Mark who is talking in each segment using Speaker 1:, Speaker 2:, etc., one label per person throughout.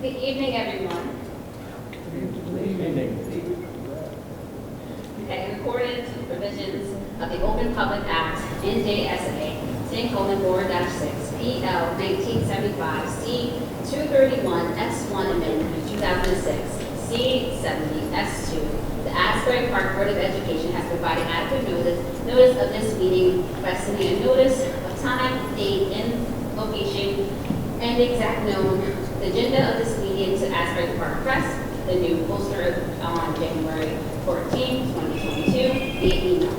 Speaker 1: Good evening, everyone. Okay, in accordance with provisions of the Open Public Act, NJSA, St. Board-6, PL 1975, C 231, S1 Amendment 2006, C 70, S2. The Asbury Park Board of Education has provided adequate notice of this meeting, requesting a notice of time, date, and location, and the exact known agenda of this meeting to Asbury Park Press, the new poster on January 14, 2022, via email.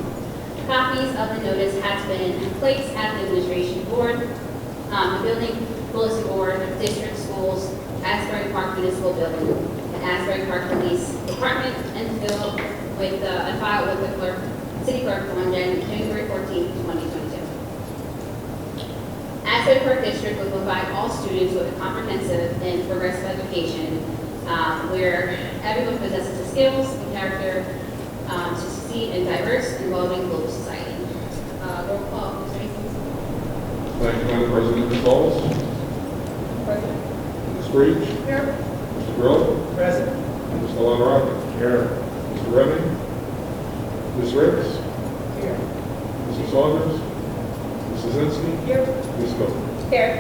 Speaker 1: Copies of the notice has been placed at the administration board, the building bulletin board, district schools, Asbury Park Municipal Building, and Asbury Park Police Department, and filed with the city clerk on January 14, 2022. Asbury Park District will provide all students with a comprehensive and progressive education where everyone possesses the skills and character to succeed in diverse and evolving global society. Roll call, Mr. Hastings.
Speaker 2: Thank you, Madam President. Ms. Bowles?
Speaker 1: Present.
Speaker 2: Ms. Breach?
Speaker 1: Here.
Speaker 2: Mr. Grill?
Speaker 3: Present.
Speaker 2: Mr. Lavaraka? Here. Mr. Redding? Ms. Ricks?
Speaker 1: Here.
Speaker 2: Mr. Saunders? Mrs. Zinsky?
Speaker 1: Here.
Speaker 2: Ms. Miller?
Speaker 1: Here.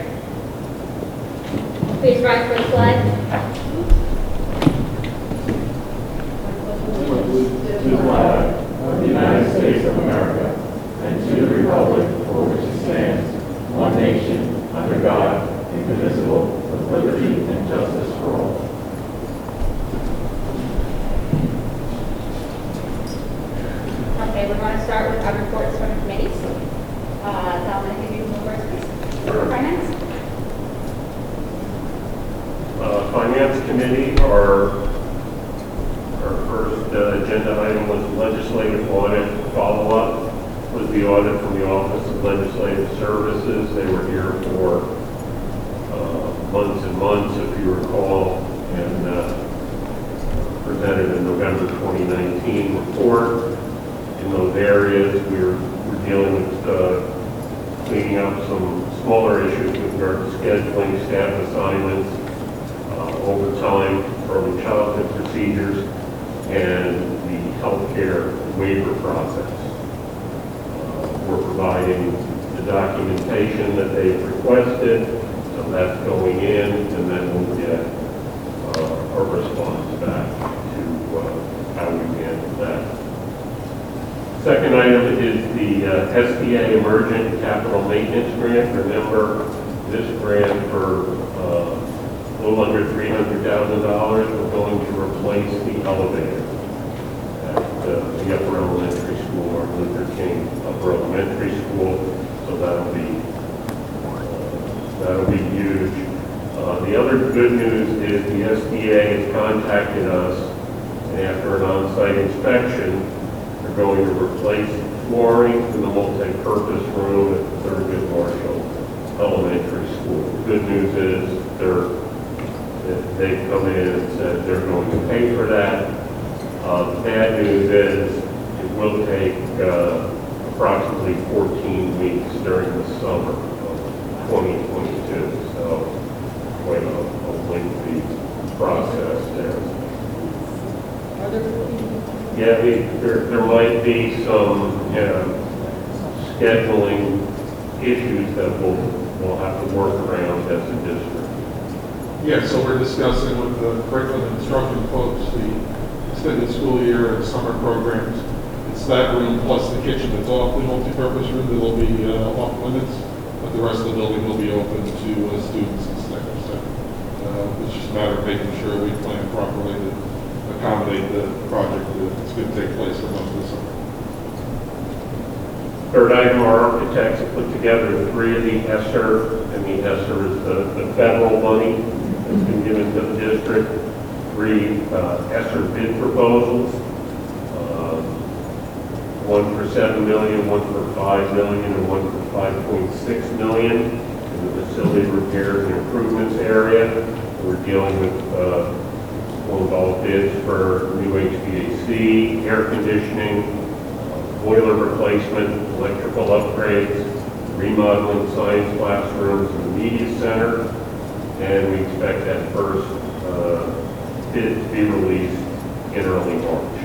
Speaker 1: Please rise for the flag.
Speaker 4: To the flag of the United States of America and to the republic for which it stands, one nation, under God, indivisible, with liberty and justice for all.
Speaker 1: Okay, we're going to start with our reports from the committees. Dominic, if you can go first, please.
Speaker 5: Sure.
Speaker 1: Finance.
Speaker 5: Finance Committee, our first agenda item was legislative audit. Follow-up was the audit from the Office of Legislative Services. They were here for months and months, if you recall, and presented a November 2019 report. In those areas, we're dealing with cleaning up some smaller issues with regard to scheduling, staff assignments, overtime, early childhood procedures, and the healthcare waiver process. We're providing the documentation that they've requested, so that's going in, and then we'll get a response back to how we handle that. Second item is the SBA Emergent Capital Maintenance Grant. Remember, this grant for a little under $300,000, we're going to replace the elevator at the upper elementary school, or Luther King Upper Elementary School, so that'll be huge. The other good news is the SBA has contacted us, and after an on-site inspection, they're going to replace flooring in the multi-purpose room at Thurgood Marshall Elementary School. The good news is they've come in and said they're going to pay for that. The bad news is it will take approximately 14 weeks during the summer of 2022, so quite a lengthy process there. Yeah, there might be some scheduling issues that we'll have to work around as a district.
Speaker 2: Yeah, so we're discussing with the curriculum and instruction folks the extended school year and summer programs. It's that room plus the kitchen that's off the multi-purpose room that will be off limits, but the rest of the building will be open to students and staff. So it's just a matter of making sure we plan properly to accommodate the project that's going to take place for most of the summer.
Speaker 5: Third item, our architects have put together 3 of the ESSER, and the ESSER is the federal money that's been given to the district, 3 ESSER bid proposals, one for $7 million, one for $5 million, and one for $5.6 million in the facility repairs and improvements area. We're dealing with will involve bids for new HVAC, air conditioning, boiler replacement, electrical upgrades, remodeling science classrooms and the media center, and we expect that first bid to be released in early March.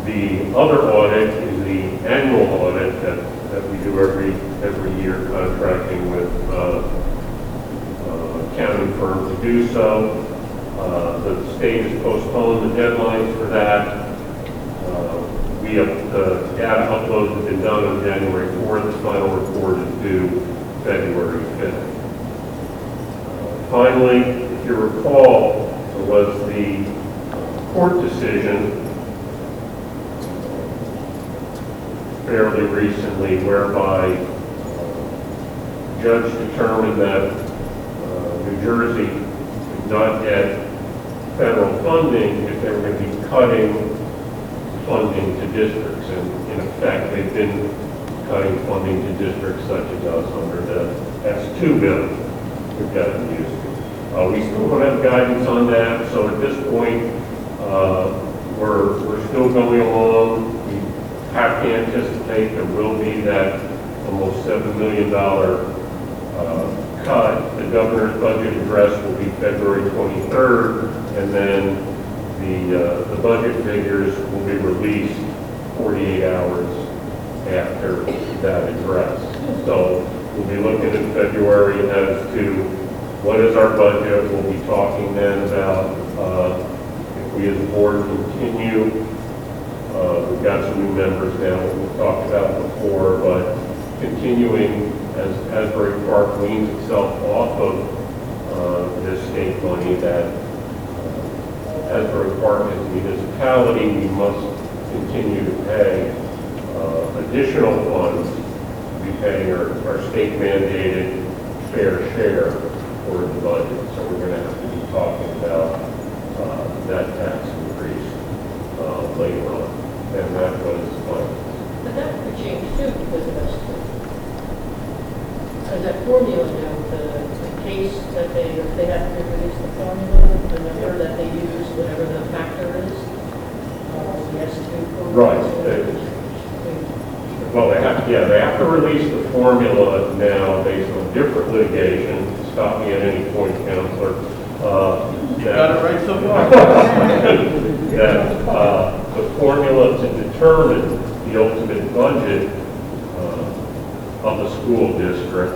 Speaker 5: The other audit is the annual audit that we do every year, contracting with accounting firm to do so. The state has postponed the deadlines for that. The data upload has been done on January 4th. The final report is due February 5th. Finally, if you recall, there was the court decision fairly recently whereby a judge determined that New Jersey could not get federal funding if they were going to be cutting funding to districts. And in effect, they've been cutting funding to districts such as us under the S2 bill we've gotten used to. We still don't have guidance on that, so at this point, we're still going along. We have to anticipate there will be that almost $7 million cut. The governor's budget address will be February 23rd, and then the budget figures will be released 48 hours after that address. So we'll be looking in February as to what is our budget. We'll be talking then about if we as a board continue. We've got some new members now that we've talked about before, but continuing as Asbury Park weans itself off of this state money that Asbury Park as a municipality, we must continue to pay additional funds to be paying our state mandated fair share for the budget. So we're going to have to be talking about that tax increase later on. And that was
Speaker 3: But that could change too because of us. As that formula now, the case that they have to release the formula, the number that they use, whatever the factor is, the S2 formula.
Speaker 5: right. Well, they have to release the formula now based on different litigation. Stop me at any point, Counselor.
Speaker 4: You got it right so far.
Speaker 5: that the formula to determine the ultimate budget of the school district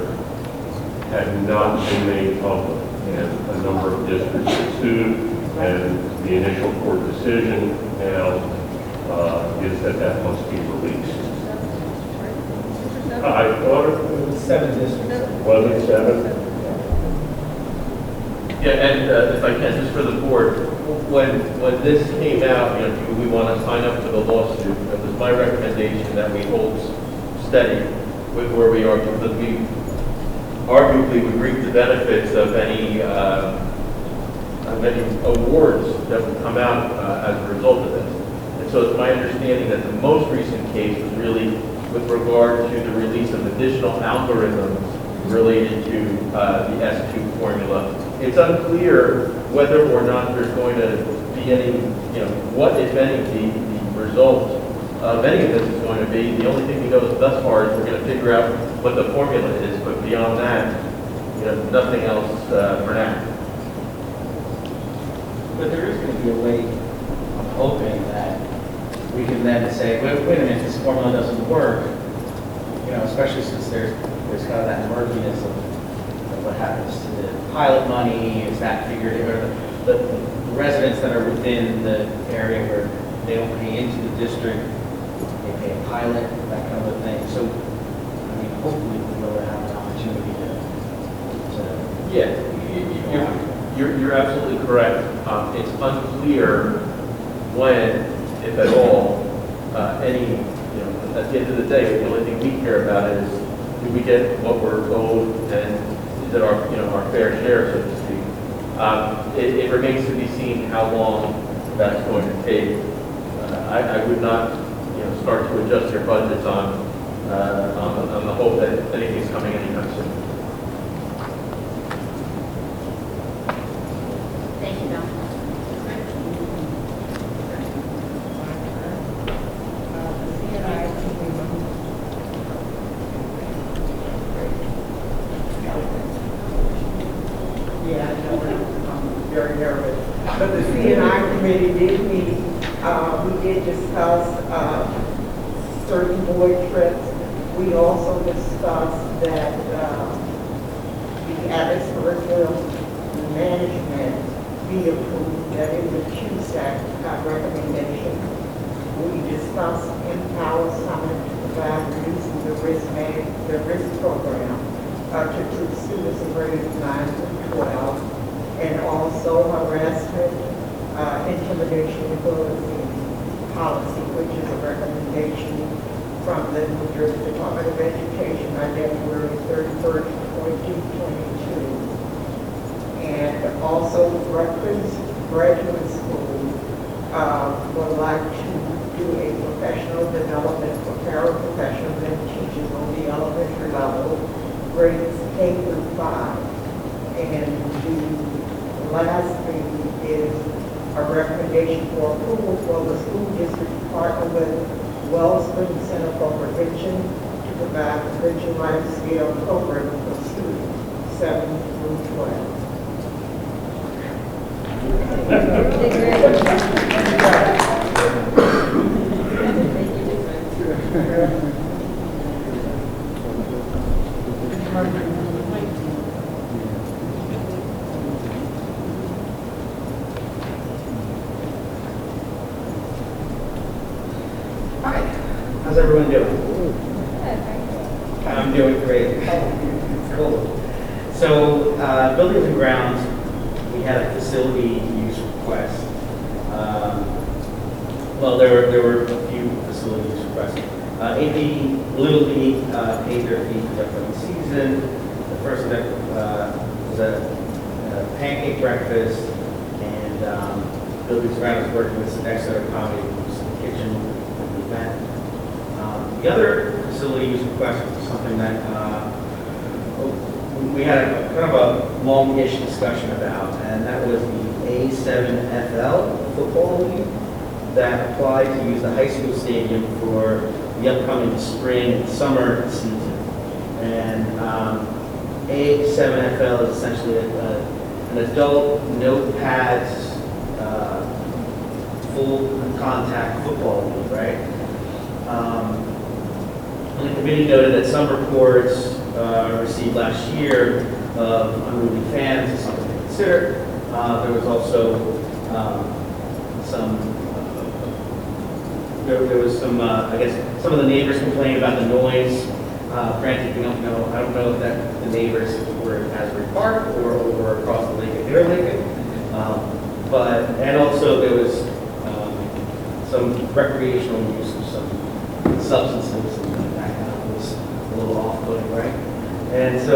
Speaker 5: had not been made public. And a number of districts have sued, and the initial court decision now is that must be released. I thought it was
Speaker 6: 7 districts.
Speaker 5: Was it 7?
Speaker 4: Yeah, and if I can, just for the board, when this came out, do we want to sign up for the lawsuit? It was my recommendation that we hold steady with where we are, because we arguably would reap the benefits of any awards that would come out as a result of this. And so it's my understanding that the most recent case was really with regard to the release of additional algorithms related to the S2 formula. It's unclear whether or not there's going to be any, what, if any, the result of any of this is going to be. The only thing we know thus far is we're going to figure out what the formula is, but beyond that, nothing else for now.
Speaker 6: But there is going to be a way, I'm hoping, that we can then say, wait a minute, this formula doesn't work, especially since there's kind of that murkiness of what happens to the pilot money, is that figured in, or the residents that are within the area where they don't pay into the district, they pay a pilot, that kind of a thing. So, hopefully we'll have an opportunity to
Speaker 4: Yeah, you're absolutely correct. It's unclear when, if at all, any, at the end of the day, the only thing we care about is, do we get what we're owed, and is it our, our fair share, so to speak. It remains to be seen how long that's going to take. I would not, start to adjust your budgets on the hope that anything's coming anytime soon.
Speaker 1: Thank you, Bill.
Speaker 3: Yeah,
Speaker 7: committee did meet. We did discuss certain board trips. We also discussed that the Abbott curriculum management be approved, that it would choose that recommendation. We discussed Empower Summit to provide using the risk program to treat students in grades 9 through 12, and also harassment, intimidation, and bullying policy, which is a recommendation from the New Jersey Department of Education on January 31st, 2022. And also Rutgers Graduate School would like to do a professional development for paraprofessionals and teachers on the elementary level, grades K through 5. And the last thing is a recommendation for approval for the school district to partner with Wellspring Center for Prevention to provide prevention life skill program for students 7 through 12.
Speaker 6: Hi, how's everyone doing? I'm doing great. Cool. So, buildings and grounds, we had a facility use request. Well, there were a few facility use requests. AP Little League paid their fee for the upcoming season. The first event was a pancake breakfast, and buildings and grounds working with some Exeter Comedy Groups in the kitchen for the event. The other facility use request was something that we had a kind of a long-ish discussion about, and that was the A7FL football league that applied to use the high school stadium for the upcoming spring and summer season. And A7FL is essentially an adult notepads full contact football league, right? And the committee noted that some reports received last year of unruly fans is something to consider. There was also I guess, some of the neighbors complained about the noise. Granted, I don't know if that the neighbors were at Asbury Park or over across the lake at Deer Lake. And also there was some recreational use of some substances, and that kind of was a little off-putting, right? And so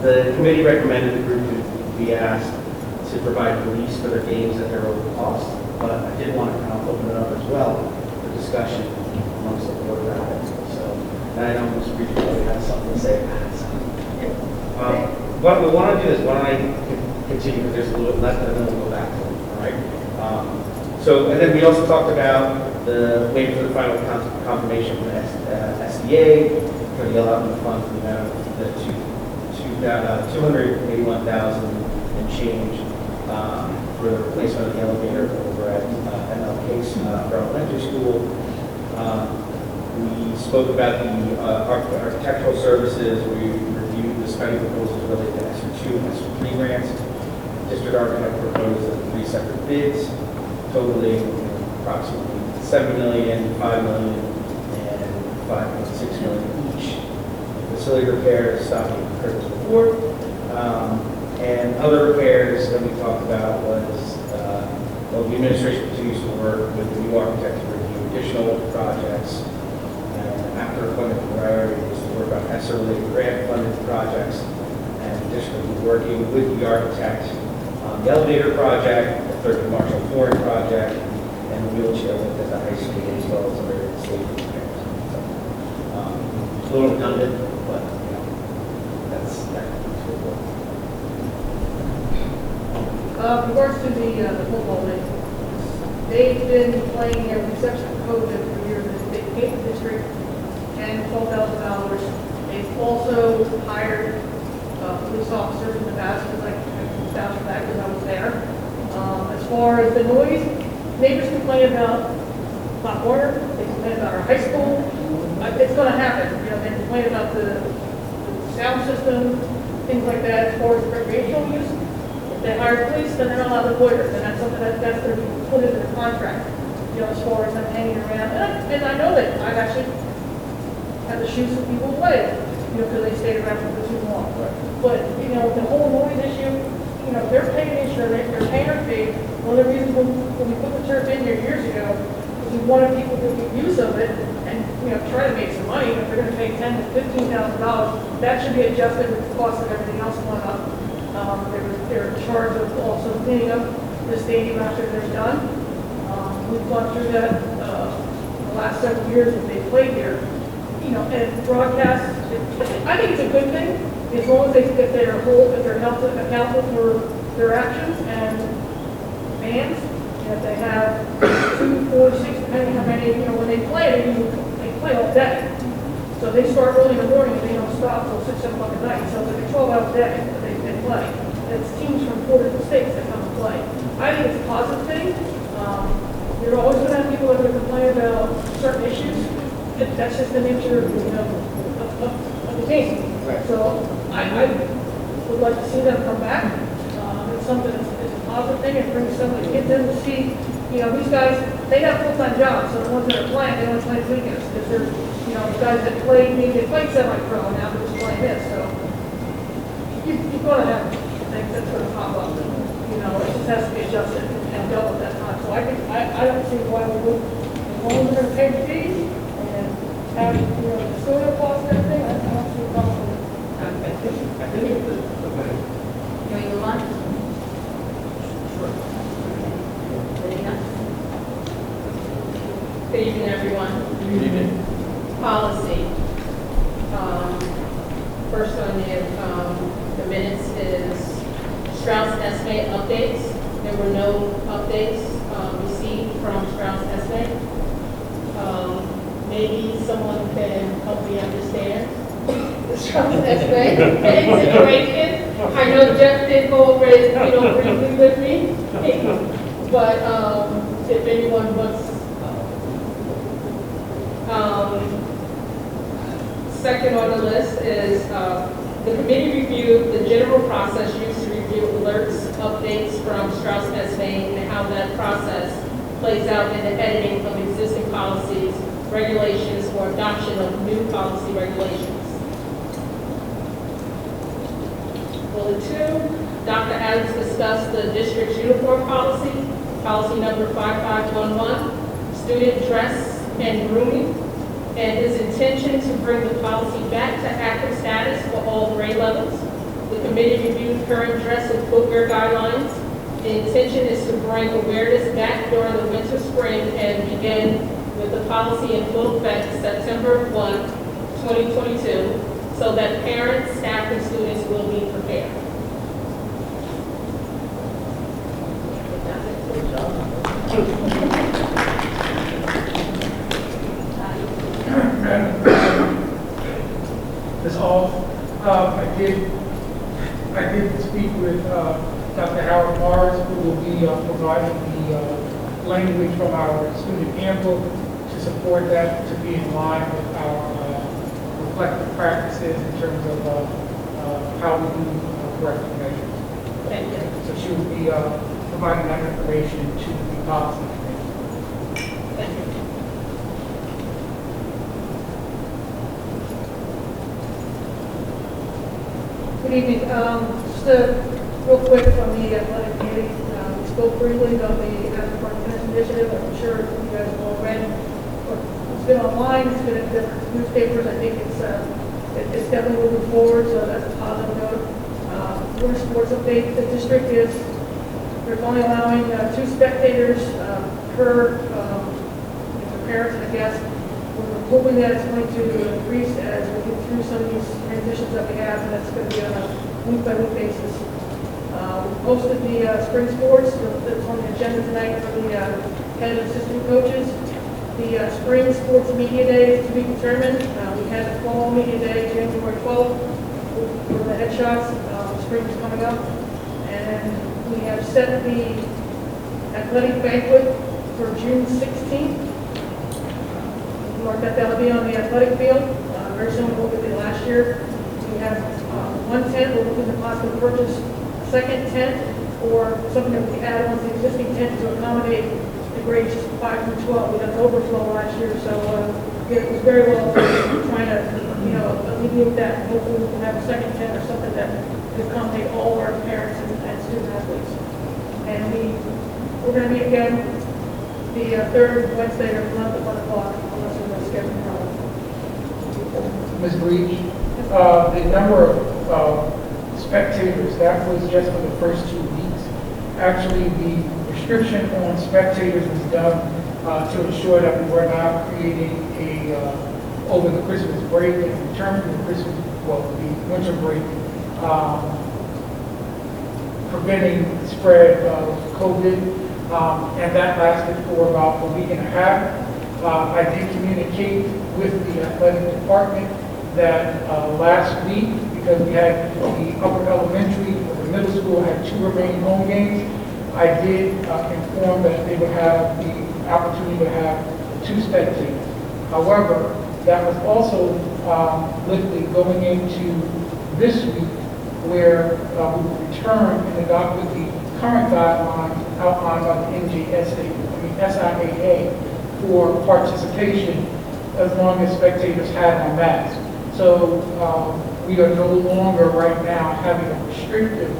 Speaker 6: the committee recommended the group to be asked to provide police for their games at their own cost, but I did want to kind of open it up as well for discussion amongst the board about it. So, and I know Mr. Reed probably has something to say about it. So, what we want to do is, why don't I continue, because there's a little bit left, and then we'll go back to it, all right? And then we also talked about the waiting for the final confirmation from the SDA for the allotment funds in the amount of the $281,000 and change for the replacement of the elevator over at MLK for elementary school. We spoke about the architectural services. We reviewed the spending proposals related to ESSER 2 and ESSER 3 grants. District architect proposed 3 separate bids, totaling approximately $7 million, $5 million, and $5.6 million each. Facility repairs, stocking curtains before, and other repairs that we talked about was the administration continues to work with the new architect to review additional projects, and after funding priorities to work on ESSER-related grant-funded projects, and additionally working with the architect on the elevator project, the 3rd Marshall Flooring project, and the wheelchair lift at the high school, as well as other safety repairs. So, a little redundant, but that's that.
Speaker 3: In regards to the football league, they've been playing here with exception of COVID for years. They paid the district $12,000. They've also hired police officers in the past, because I can vouch for that because I was there. As far as the noise, neighbors complain about Pop Warner, they complain about our high school. It's going to happen. You know, they complain about the sound system, things like that. As far as recreational use, if they hire police, then they're not allowed to loiter, and that's something that's going to be put into the contract. You know, as far as them hanging around, and I know that I've actually had to shoot some people away, you know, because they stayed around for too long. But you know, the whole noise issue, you know, they're paying insurance, they're paying our fee. One of the reasons when we put the turf in here years ago was we wanted people to make use of it and, you know, try to make some money. If they're going to pay $10,000 to $15,000, that should be adjusted with the cost of everything else going up. They're in charge of also cleaning up the stadium after they're done. We've gone through that the last several years that they played here. You know, and broadcast, I think it's a good thing as long as if they're held accountable for their actions and fans. If they have 2, 4, 6, depending how many, you know, when they play all day. So they start early in the morning and they don't stop till 6, 7 o'clock at night. So it's like a 12-hour day that they play. And it's teams from 4 different states that come and play. I think it's a positive thing. You're always going to have people that are going to complain about certain issues. That's just the nature, you know, of the game.
Speaker 6: Right.
Speaker 3: So I would like to see them come back. It's something that's a positive thing. It brings some of the kids in to see, you know, these guys, they have full-time jobs. So the ones that are playing, they don't play weekends. Because they're, you know, the guys that play, maybe they played semi-pro and now they're just playing this. So you've got to have things that's going to pop up. You know, it just has to be adjusted and dealt with that time. So I don't see why we would, as long as we're going to pay the fees and have, you know, the custodial costs and everything, I don't see a problem with it.
Speaker 1: Can we move on? Good evening, everyone.
Speaker 6: Good evening.
Speaker 1: Policy. First on the minutes is Strauss Esme updates. There were no updates received from Strauss Esme. Maybe someone can help me understand the Strauss Esme situation. I know Jeff did go over it, you know, briefly with me, but if anyone wants. Second on the list is the committee reviewed the general process used to review alerts, updates from Strauss Esme, and how that process plays out in the editing of existing policies, regulations, or adoption of new policy regulations. Bullet 2, Dr. Adams discussed the district's uniform policy, policy number 5511, student dress and grooming, and his intention to bring the policy back to active status for all grade levels. The committee reviewed current dress and footwear guidelines. The intention is to bring awareness back during the winter, spring, and begin with the policy in full effect September 1, 2022, so that parents, staff, and students will be prepared.
Speaker 8: Ms. Hall, I did speak with Dr. Howard Morris, who will be providing the language from our student handbook to support that, to be in line with our reflective practices in terms of how we do corrective measures.
Speaker 1: Thank you.
Speaker 8: So she will be providing that information to the policy committee.
Speaker 1: Thank you.
Speaker 3: Good evening. Just real quick from the athletic committee, we spoke briefly about the Superintendents Initiative. I'm sure you guys have all read. It's been online. It's been in different newspapers. I think it's definitely moving forward. So that's a positive note. Winter sports update. The district is they're only allowing 2 spectators per parents and guests. We're hoping that it's going to increase as we get through some of these transitions that we have, and that's going to be on a week-by-week basis. We posted the spring sports that's on the agenda tonight for the head and assistant coaches. The spring sports media day is to be determined. We had a fall media day, January 12th, for the headshots. Spring is coming up, and we have set the athletic banquet for June 16th. Mark that that'll be on the athletic field, very similar to what we did last year. We have one tent, we're looking to possibly purchase a second tent or something that we can add on to the existing tent to accommodate the grades 5 through 12. We had an overflow last year, so it was very well trying to, alleviate that. Hopefully we can have a second tent or something that could accommodate all our parents and student athletes. And we're going to meet again the third Wednesday of the month at 1 o'clock, unless there's a schedule problem.
Speaker 8: Ms. Breach, the number of spectators, that was just for the first 2 weeks. Actually, the restriction on spectators was done to ensure that we were not creating over the Christmas break and in terms of the the winter break, preventing the spread of COVID, and that lasted for about a week and a half. I did communicate with the athletic department that last week, because we had the upper elementary, the middle school had 2 remaining home games, I did inform that they would have the opportunity to have 2 spectators. However, that was also lifted going into this week, where we will return and adopt with the current guidelines outlined by the SIAA for participation as long as spectators had on masks. So we are no longer right now having a restrictive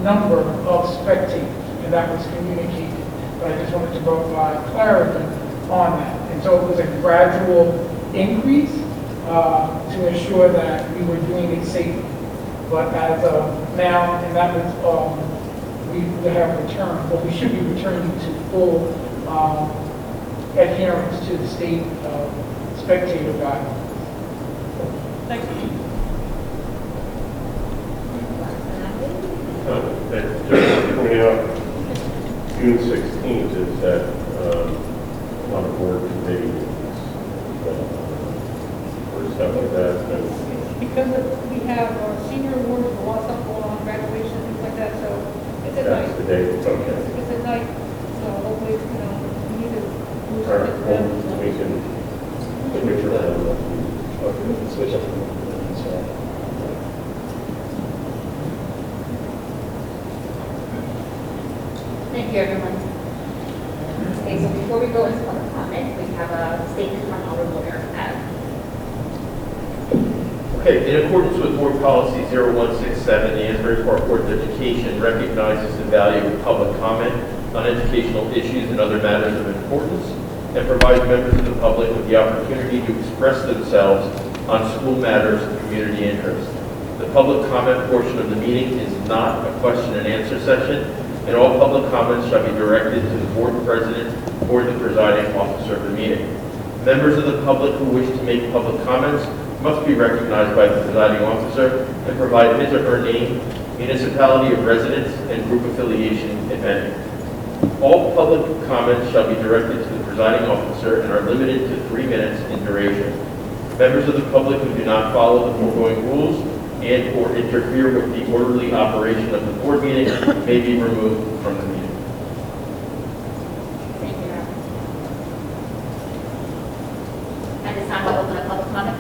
Speaker 8: number of spectators, and that was communicated. But I just wanted to provide clarity on that. And so it was a gradual increase to ensure that we were doing it safely. But as of now, and that was, we have returned, but we should be returning to full adherence to the state spectator guidelines.
Speaker 3: Thank you.
Speaker 5: Just pointing out, June 16th is that on a board committee, or stuff like that.
Speaker 3: Because we have our senior awards, a lot of stuff going on, graduation, things like that, so it's at
Speaker 5: That's
Speaker 3: night.
Speaker 5: the day, okay.
Speaker 3: It's at night, so hopefully, we need to do
Speaker 5: All right,
Speaker 3: something for them.
Speaker 5: well, we can switch around.
Speaker 6: Okay, we can switch up.
Speaker 1: Thank you, everyone. Okay, so before we go into public comment, we have a statement from our lawyer, Adam.
Speaker 9: Okay, in accordance with Board Policy 0167, the Asbury Park Board of Education recognizes the value of public comment on educational issues and other matters of importance, and provides members of the public with the opportunity to express themselves on school matters of community interest. The public comment portion of the meeting is not a question and answer session, and all public comments shall be directed to the board president or the presiding officer of the meeting. Members of the public who wish to make public comments must be recognized by the presiding officer and provide his or her name, municipality of residence, and group affiliation, if any. All public comments shall be directed to the presiding officer and are limited to 3 minutes in duration. Members of the public who do not follow the foregoing rules and or interfere with the orderly operation of the board meeting may be removed from the meeting.
Speaker 1: Thank you, Adam. At this time, I'll open up public comment.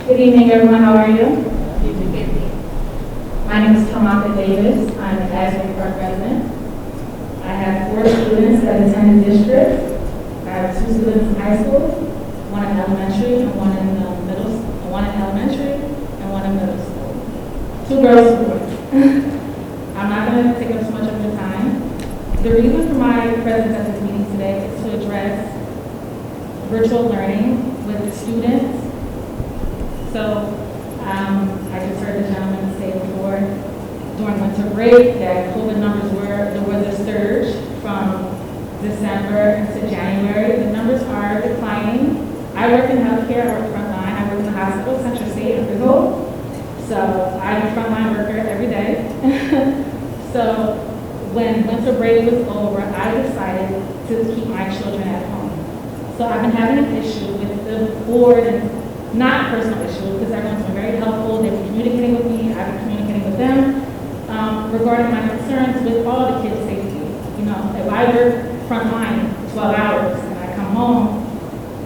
Speaker 10: Good evening, everyone. How are you? My name is Tamaka Davis. I'm an Asbury Park resident. I have 4 students that attend the district. I have 2 students in high school, 1 in elementary and 1 in middle, 1 in elementary and 1 in middle school. 2 girls schools. I'm not going to take up too much of your time. The reason for my presence at this meeting today is to address virtual learning with students. So I just heard the gentleman say before, during winter break, that COVID numbers there was a surge from December to January. The numbers are declining. I work in healthcare, I work frontline, I work in the hospital, Central State, and Rizzo. So I'm a frontline worker every day. So when winter break was over, I decided to keep my children at home. So I've been having an issue with the board, and not a personal issue, because everyone's been very helpful. They've been communicating with me, I've been communicating with them, regarding my concerns with all the kids' safety. You know, if I work frontline 12 hours and I come home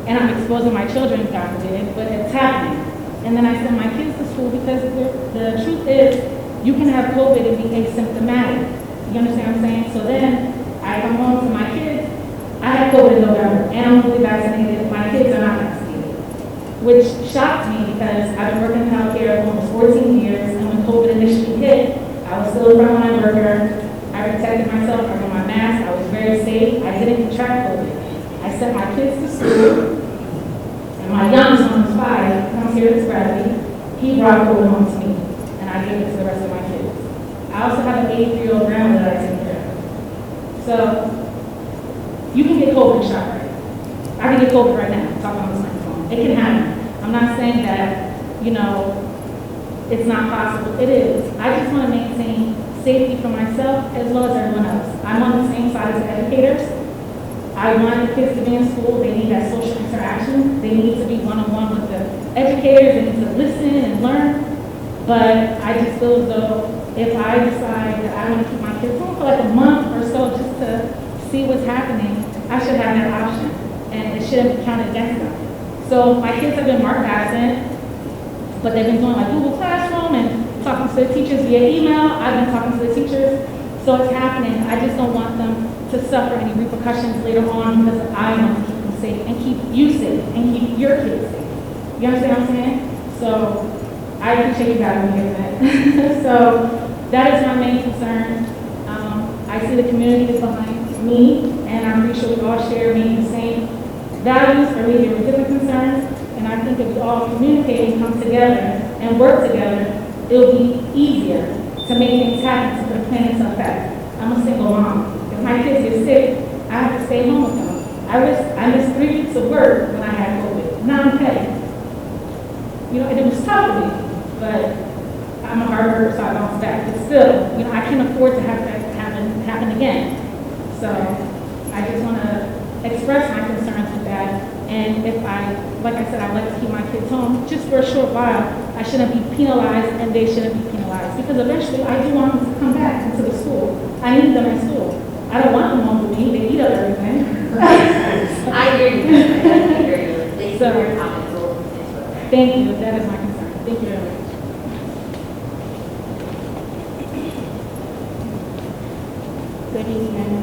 Speaker 10: and I'm exposing my children, God forbid, but it's happening. And then I send my kids to school because the truth is, you can have COVID and be asymptomatic. You understand what I'm saying? So then I come home to my kids, I had COVID in November, and I'm fully vaccinated. My kids are not vaccinated, which shocked me because I've been working in healthcare for almost 14 years, and when COVID initially hit, I was still a frontline worker. I protected myself, I wore my mask, I was very safe, I didn't contract COVID. I sent my kids to school, and my youngest one was 5, comes here to Bradley. He brought COVID home to me, and I gave it to the rest of my kids. I also have an 83-year-old grandmother that I take care of. So, you can get COVID and shot right. I can get COVID right now, talking on this microphone. It can happen. I'm not saying that, you know, it's not possible. It is. I just want to maintain safety for myself as well as everyone else. I'm on the same side as the educators. I want the kids to be in school. They need that social interaction. They need to be one-on-one with the educators. They need to listen and learn. But I just feel as though if I decide that I want to keep my kids home for like a month or so just to see what's happening, I should have that option. And it shouldn't be counted against them. So my kids have been marked absent, but they've been doing like Google Classroom and talking to the teachers via email. I've been talking to the teachers. So it's happening. I just don't want them to suffer any repercussions later on because I want to keep them safe and keep you safe and keep your kids safe. You understand what I'm saying? So I appreciate you guys hearing that. So that is my main concern. I see the community is behind me, and I'm pretty sure we all share maybe the same values or maybe there were different concerns. And I think if we all communicate and come together and work together, it'll be easier to make things happen, to put a plan into effect. I'm a single mom. If my kids get sick, I have to stay home with them. I missed 3 weeks of work when I had COVID. Now I'm petty. You know, and it was tough for me, but I'm a hard worker, so I bounce back. But still, you know, I can't afford to have that happen again. So I just want to express my concerns with that. And if like I said, I'd like to keep my kids home just for a short while. I shouldn't be penalized, and they shouldn't be penalized. Because eventually, I do want them to come back into the school. I need them in school. I don't want them home with me. They eat up everything.
Speaker 1: I hear you. I hear you. Thank you for your comments.
Speaker 10: Thank you. That is my concern. Thank you very much.
Speaker 11: Good evening.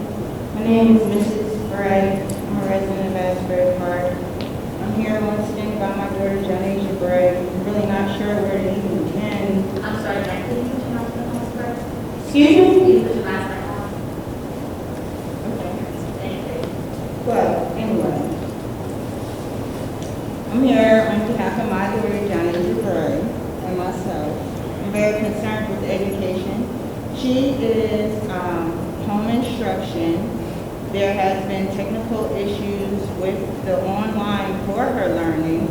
Speaker 11: My name is Mrs. Bray. I'm a resident of Asbury Park. I'm here once again about my daughter, Jonasia Bray. I'm really not sure where to even begin.
Speaker 1: I'm sorry, can you put your mask back on first?
Speaker 11: Excuse me?
Speaker 1: Can you put your mask back on?
Speaker 11: Okay.
Speaker 1: Thank you.
Speaker 11: Well, anyway. I'm here on behalf of my daughter, Jonasia Bray, and myself. I'm very concerned with education. She is home instruction. There has been technical issues with the online for her learning.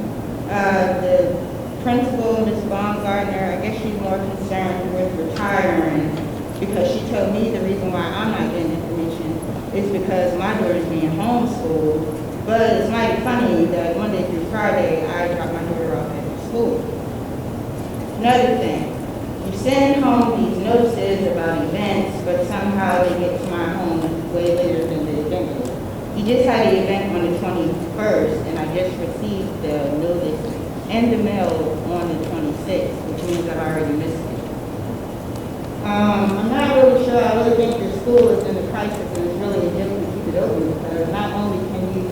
Speaker 11: The principal, Ms. Baumgartner, I guess she's more concerned with retiring because she told me the reason why I'm not getting information is because my daughter's being homeschooled. But it's mighty funny that Monday through Friday, I drop my daughter off at school. Another thing, you send home these notices about events, but somehow they get to my home way later than the event was. You just had an event on the 21st, and I just received the notice and the mail on the 26th, which means I've already missed it. I'm not really sure. I really think the school is in a crisis, and it's really difficult to keep it open because not only can you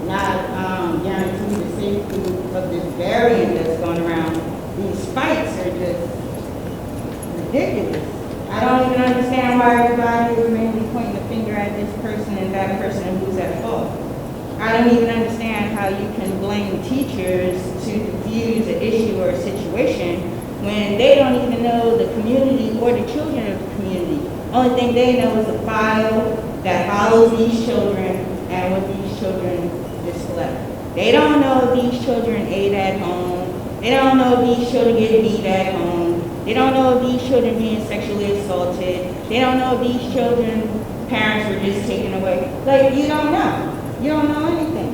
Speaker 11: not guarantee the safety of this variant that's going around, these spikes are just ridiculous. I don't even understand why everybody is mainly pointing the finger at this person and that person who's at fault. I don't even understand how you can blame teachers to diffuse an issue or a situation when they don't even know the community or the children of the community. Only thing they know is a file that follows these children and what these children display. They don't know if these children ate at home. They don't know if these children get beat at home. They don't know of these children being sexually assaulted. They don't know if these children, parents were just taken away. Like, you don't know. You don't know anything.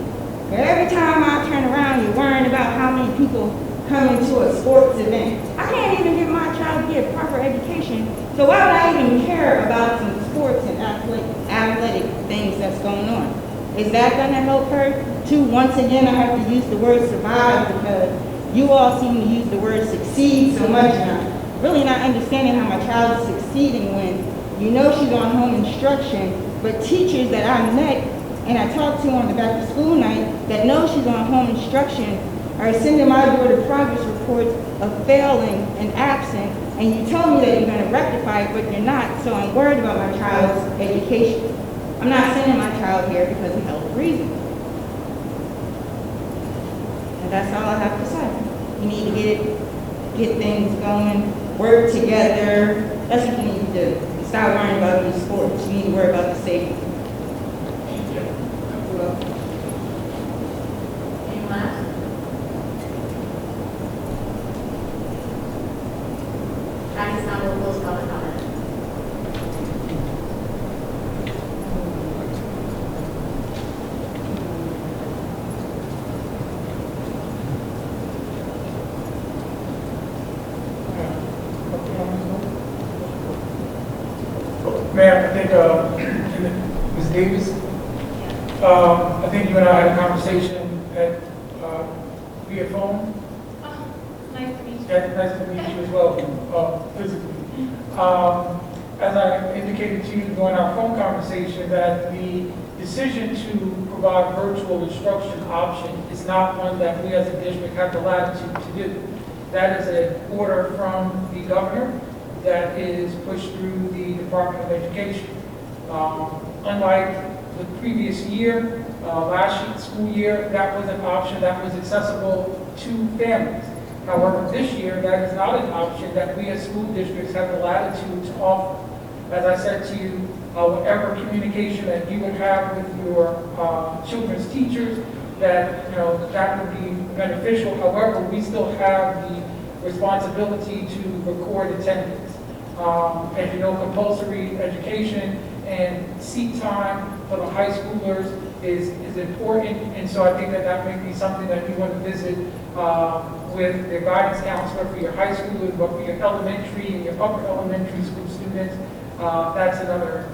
Speaker 11: But every time I turn around, you're worrying about how many people come into a sports event. I can't even get my child to get a proper education. So why would I even care about some sports and athletic things that's going on? Is that going to help her? Too, once again, I have to use the word survive because you all seem to use the word succeed so much, and I'm really not understanding how my child is succeeding when you know she's on home instruction, but teachers that I met and I talked to on the back to school night that know she's on home instruction are sending my daughter progress reports of failing and absent, and you told me that you're going to rectify it, but you're not, so I'm worried about my child's education. I'm not sending my child here because of health reasons. And that's all I have to say. You need to get things going, work together. That's what you need to do. Stop worrying about these sports. You need to worry about the safety.
Speaker 1: Anyone else? At this time, we'll close public comment.
Speaker 8: Mayor, I think, Ms. Davis, I think you and I had a conversation via phone.
Speaker 10: Nice to meet you.
Speaker 8: Yeah, nice to meet you as well, physically. As I indicated to you during our phone conversation, that the decision to provide virtual instruction option is not one that we as a district have the latitude to do. That is an order from the governor that is pushed through the Department of Education. Unlike the previous year, last school year, that was an option that was accessible to families. However, this year, that is not an option that we as school districts have the latitude to offer. As I said to you, whatever communication that you would have with your children's teachers, that that would be beneficial. However, we still have the responsibility to record attendance. As you know, compulsory education and seat time for the high schoolers is important, and so I think that may be something that you want to visit with the guidance counselor for your high schoolers, but for your elementary and your upper elementary school students, that's another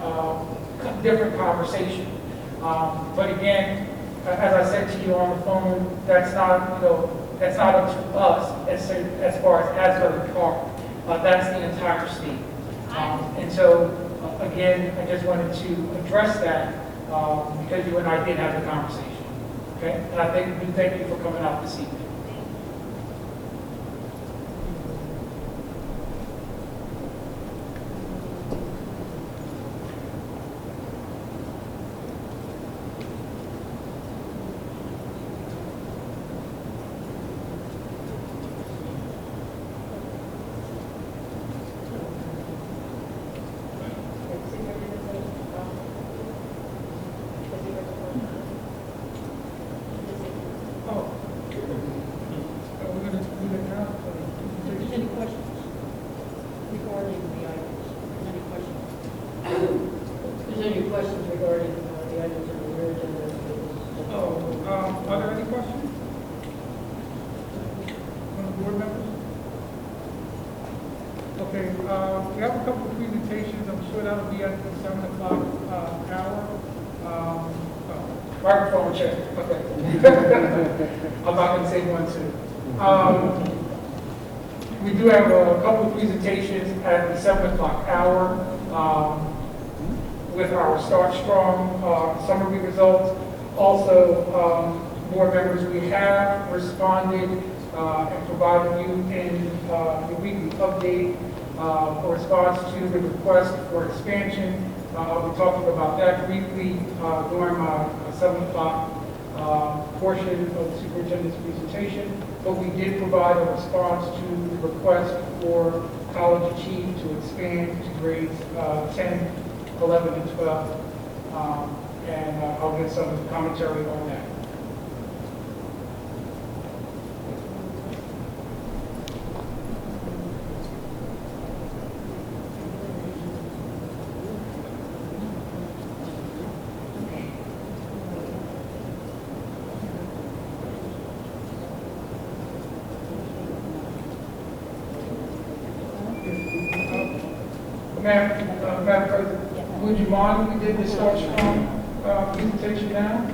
Speaker 8: different conversation. But again, as I said to you on the phone, that's not up to us as far as Asbury Park. That's the entire state. And so, again, I just wanted to address that because you and I did have the conversation. Okay? And I thank you for coming out this evening. Are there any questions? From the board members? Okay, we have a couple of presentations. I'm sure that'll be at the 7 o'clock hour. Microphone check. Okay. I'm not going to say one, too. We do have a couple of presentations at the 7 o'clock hour with our Start Strong summary results. Also, board members, we have responded and provided you in the weekly update for response to the request for expansion. I'll be talking about that briefly during my 7 o'clock portion of the superintendent's presentation. But we did provide a response to the request for college achieve to expand to grades 10, 11, and 12. And I'll get some commentary on that. Madam President, would you mind if we did the Start Strong presentation now?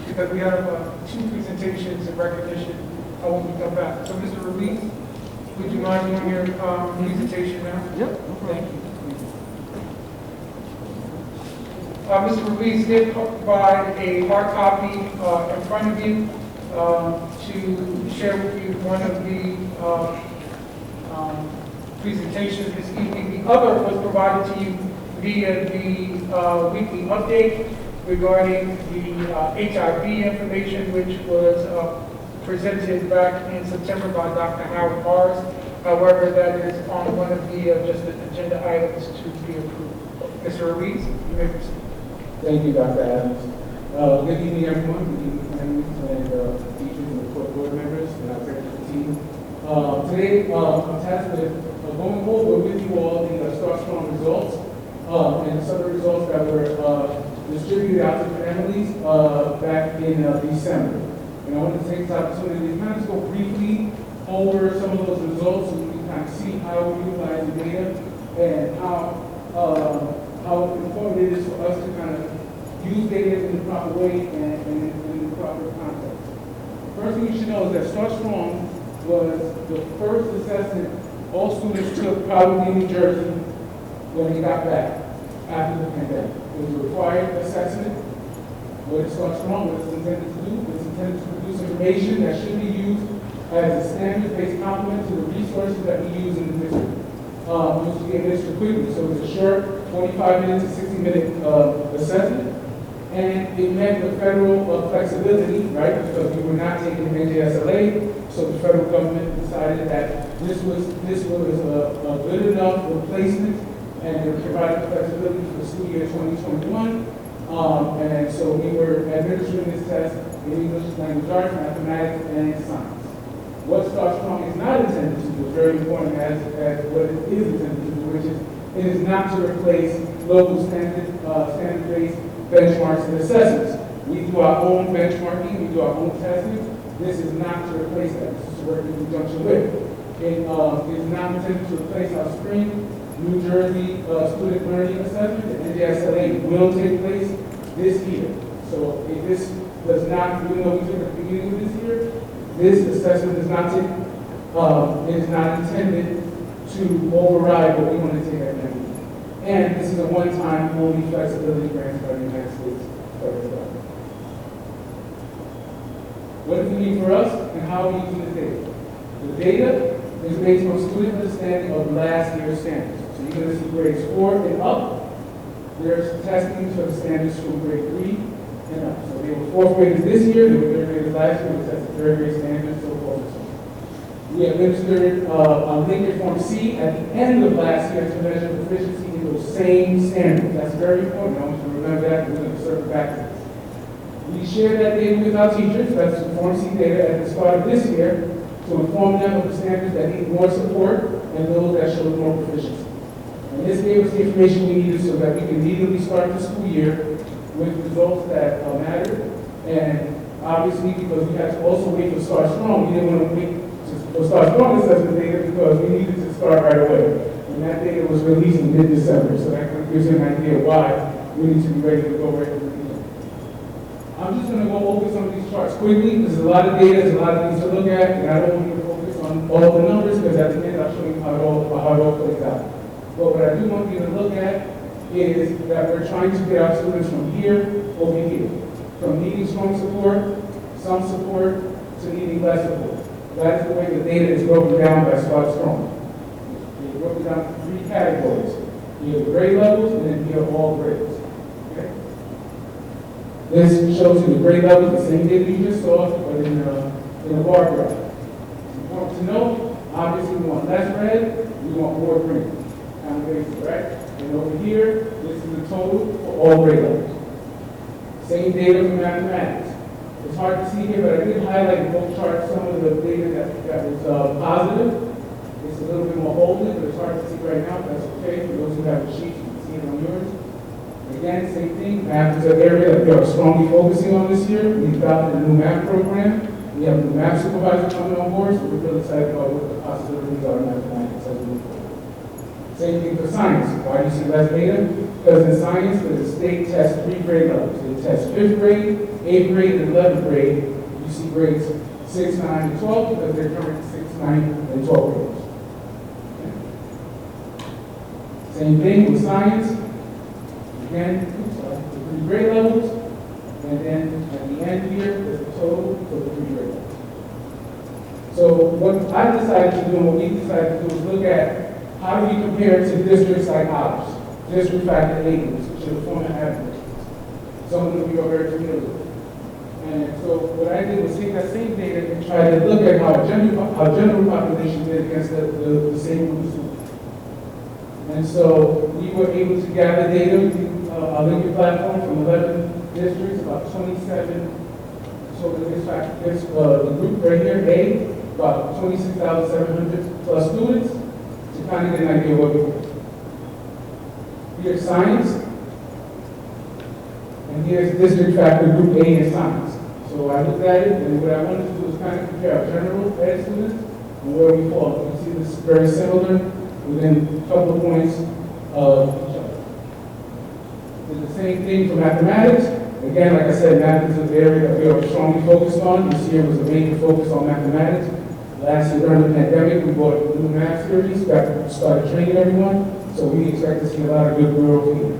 Speaker 8: Because we have two presentations in recognition when we come back. So Mr. Ruiz, would you mind doing your presentation now?
Speaker 6: Yep.
Speaker 8: Thank you. Mr. Ruiz did provide a hard copy in front of you to share with you one of the presentations this evening. The other was provided to you via the weekly update regarding the HIV information, which was presented back in September by Dr. Howard Mars. However, that is on one of the just the agenda items to be approved. Mr. Ruiz, you may proceed.
Speaker 12: Thank you, Dr. Adams. Good evening, everyone. Good evening, families and teachers and board members and our technical team. Today, I'm tasked with going over with you all the Start Strong results and some of the results that were distributed out to families back in December. And I want to take this opportunity to kind of just go briefly over some of those results so we can kind of see how we utilize the data and how important it is for us to kind of use data in the proper way and in the proper context. First thing you should know is that Start Strong was the first assessment all students took probably in New Jersey when they got back after the pandemic. It was a required assessment. What is Start Strong? What it's intended to do? It's intended to produce information that should be used as a standards-based complement to the resources that we use in the district. Which we administer quickly, so it's a short 25-minute to 60-minute assessment. And it met the federal flexibility, right, because we were not taking NJSLA, so the federal government decided that this was a good enough replacement, and it provided flexibility for the school year 2021. And so we were administering this test in English, language arts, mathematics, and science. What Start Strong is not intended to do is very important as what it is intended to do, which is it is not to replace local standard-based benchmarks and assessments. We do our own benchmarking, we do our own testing. This is not to replace that. This is to work in conjunction with. It is not intended to replace our spring New Jersey student learning assessment. The NJSLA will take place this year. So if this does not, even though we took at the beginning of this year, this assessment is not intended to override what we want to take at the end. And this is a one-time only flexibility granted by the United States federal government. What does it mean for us and how are we using the data? The data is based on student understanding of last year's standards. So you're going to see grades 4 and up. There's testing for the standards from grade 3 and up. So they were fourth graders this year, they were third graders last year, we tested third grade standards, so forth and so on. We administered a linkage form C at the end of last year to measure proficiency in those same standards. That's very important. I want you to remember that. We're going to circle back to this. We share that data with our teachers, that's the Form C data, at the start of this year to inform them of the standards that need more support and those that show more proficiency. And this gave us the information we needed so that we can immediately start the school year with results that mattered. And obviously, because we had to also wait for Start Strong, we didn't want to wait for Start Strong assessment data because we needed to start right away. And that data was released in mid-December, so that kind of gives you an idea why we need to be ready to go right from the beginning. I'm just going to go over some of these charts quickly. There's a lot of data, there's a lot of things to look at, and I don't want you to focus on all the numbers because at the end I'll show you how it all plays out. But what I do want you to look at is that we're trying to get our students from here over here, from needing strong support, some support, to needing less support. That is the way the data is broken down by Start Strong. It's broken down into 3 categories. You have the grade levels, and then you have all grades. Okay? This shows you the grade levels, the same data you just saw, but in a bar graph. It's important to know, obviously we want less red, we want more green. On the basis, right? And over here, this is the total for all grade levels. Same data for mathematics. It's hard to see here, but I did highlight in both charts some of the data that was positive. It's a little bit more bolded, but it's hard to see right now. That's okay. For those who have the sheets, you can see it on yours. Again, same thing. Math is an area that we are strongly focusing on this year. We've adopted a new math program. We have a new math supervisor coming on board, so we're really excited about what the possibilities are in mathematics as we move forward. Same thing for science. Why do you see less data? Because in science, the state tests 3 grade levels. They test 5th grade, 8th grade, and 11th grade. You see grades 6, 9, and 12 because they're current 6, 9, and 12 graders. Same thing with science. Again, the 3 grade levels. And then at the end here, there's the total for the 3 grade levels. So what I decided to do and what we decided to do is look at how do we compare to districts like ours, district factor 8, which are the former averages. Some of them you are very familiar with. And so what I did was take that same data and try to look at how our general population did against the same group of students. And so we were able to gather data through our Lincoln platform from 11 districts, about 27. So the group right here, A, about 26,700 plus students, to kind of get an idea of what we're doing. Here's science, and here's district factor group A in science. So I looked at it, and what I wanted to do was kind of compare our general ed students and where we fall. You can see this is very similar within a couple of points of each other. Did the same thing for mathematics. Again, like I said, math is an area that we are strongly focused on. This year was a major focus on mathematics. Last year during the pandemic, we brought a new math series, started training everyone, so we expect to see a lot of good growth here.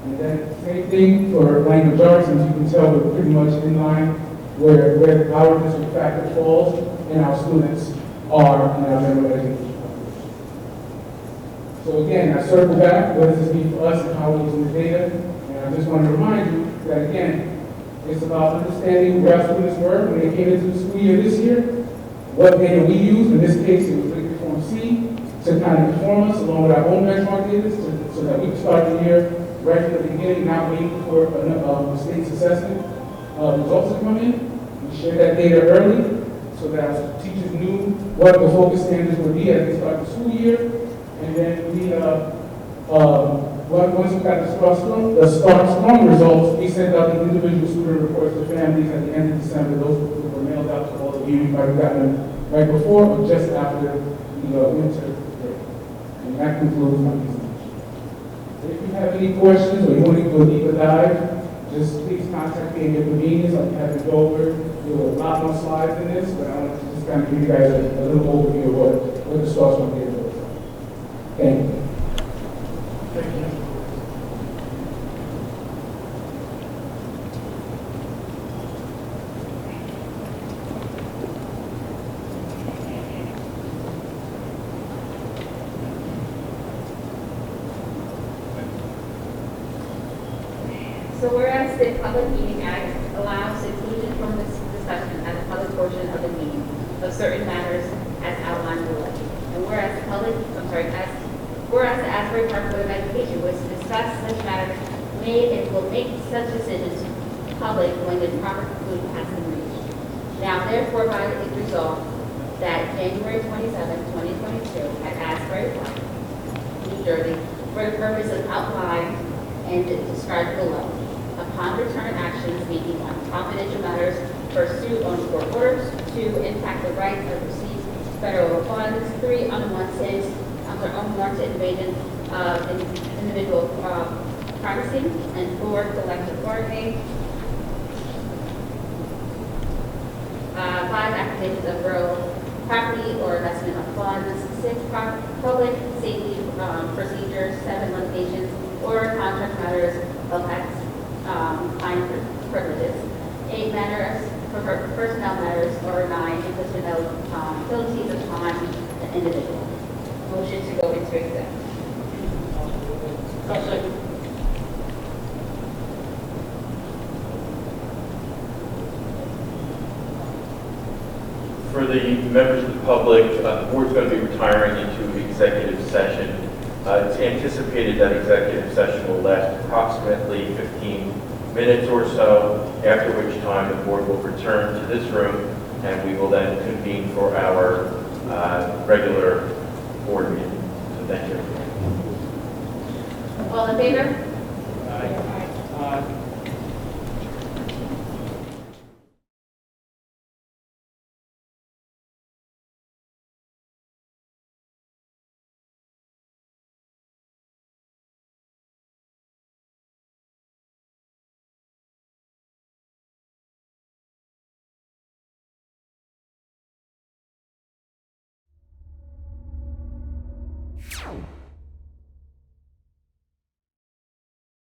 Speaker 12: And then same thing for language arts, as you can tell, we're pretty much in line where our district factor falls and our students are in our general education. So again, I circle back, what does this mean for us and how we're using the data? And I just want to remind you that again, it's about understanding where our students were when they came into the school year this year, what data we use, in this case it was Lincoln Form C, to kind of inform us along with our own benchmark data so that we can start the year right from the beginning, not waiting for the state's assessment results to come in. We shared that data early so that our teachers knew what the focus standards would be as they start the school year. And then we, once we got the start strong results, we sent out the individual student reports to families at the end of December. Those were mailed out to all of you. You might have gotten them right before or just after the winter break. And that concludes my presentation. So if you have any questions or you want to do a deeper dive, just please contact me at your convenience. I'll be happy to go over. There were a lot more slides in this, but I wanted to just kind of give you guys a little overview of what the start strong data looks like. Thank you.
Speaker 8: Thank you.
Speaker 1: So whereas the Public Meeting Act allows inclusion from this discussion as a public portion of the meeting of certain matters as outlined below. And whereas the Asbury Park Board of Education was to discuss such matters made and will make such decisions public when the proper conclusion has been reached. Now therefore by it resolved that January 27, 2022 at Asbury Park, New Jersey, for the purpose of outlined and described below. Upon return actions may be 1, confidential matters, pursue on court orders, 2, impact the rights of received federal funds, 3, unwanted invasion of individual privacy, and 4, collective bargaining. 5, accusations of real property or investment of funds. 6, public safety procedures. 7, limitations or contract matters of client privileges. 8, matters for personnel matters, or 9, imposition of penalties upon an individual. Motion to go into exec.
Speaker 9: For the members of the public, the board's going to be retiring into executive session. It's anticipated that executive session will last approximately 15 minutes or so, after which time the board will return to this room and we will then convene for our regular board meeting. So thank you.
Speaker 1: All in favor?